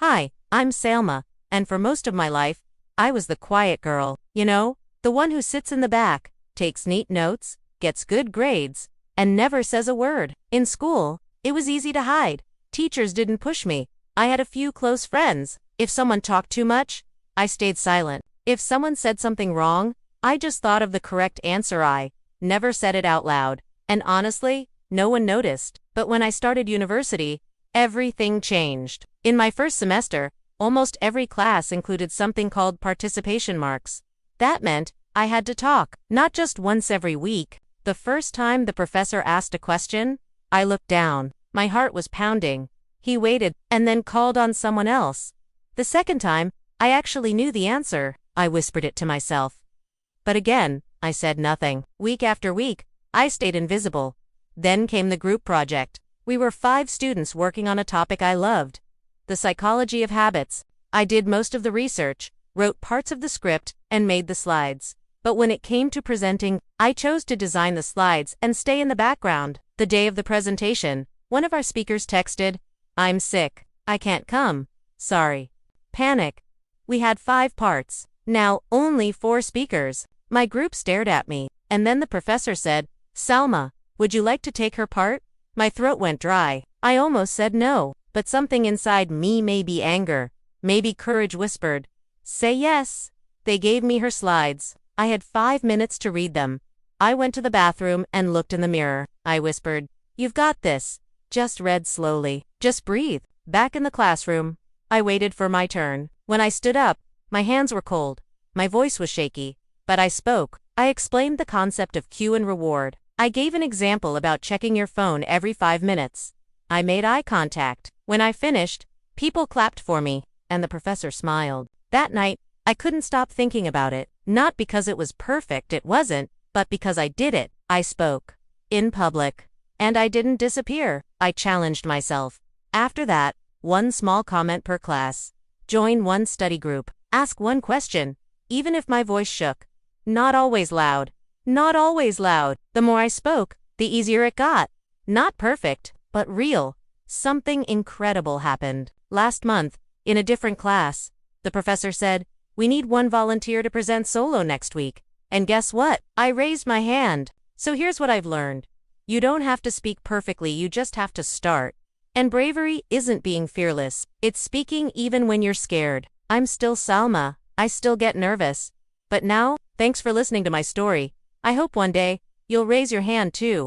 Hi, I'm Salma, and for most of my life, I was the quiet girl, the one who sits in the back, takes neat notes, gets good grades, and never says a word. In school, it was easy to hide. Teachers didn't push me. I had a few close friends. If someone talked too much, I stayed silent. If someone said something wrong, I just thought of the correct answer. I never said it out loud. And honestly, no one noticed. But when I started university, everything changed. In my first semester, almost every class included something called participation marks. That meant I had to talk, not just once every week. The first time the professor asked a question, I looked down. My heart was pounding. He waited and then called on someone else. The second time, I actually knew the answer. I whispered it to myself. But again, I said nothing. Week after week, I stayed invisible. Then came the group project. We were 5 students working on a topic I loved, the psychology of habits. I did most of the research, wrote parts of the script, and made the slides. But when it came to presenting, I chose to design the slides and stay in the background. The day of the presentation, one of our speakers texted, "I'm sick. I can't come. Sorry." Panic. We had 5 parts. Now, only 4 speakers. My group stared at me, and then the professor said, "Salma, would you like to take her part?" My throat went dry. I almost said no, but something inside me, maybe anger, maybe courage, whispered, "Say yes." They gave me her slides. I had 5 minutes to read them. I went to the bathroom and looked in the mirror. I whispered, "You've got this. Just read slowly. Just breathe." Back in the classroom, I waited for my turn. When I stood up, my hands were cold. My voice was shaky. But I spoke. I explained the concept of cue and reward. I gave an example about checking your phone every 5 minutes. I made eye contact. When I finished, people clapped for me, and the professor smiled. That night, I couldn't stop thinking about it. Not because it was perfect, it wasn't, but because I did it. I spoke. In public. And I didn't disappear. I challenged myself. After that, 1 small comment per class. Join 1 study group. Ask 1 question, even if my voice shook. Not always loud. Not always loud. The more I spoke, the easier it got. Not perfect, but real. Something incredible happened. Last month, in a different class, the professor said, "We need 1 volunteer to present solo next week." And guess what? I raised my hand. So here's what I've learned. You don't have to speak perfectly, you just have to start. And bravery isn't being fearless. It's speaking even when you're scared. I'm still Salma. I still get nervous. But now, thanks for listening to my story. I hope one day, you'll raise your hand too.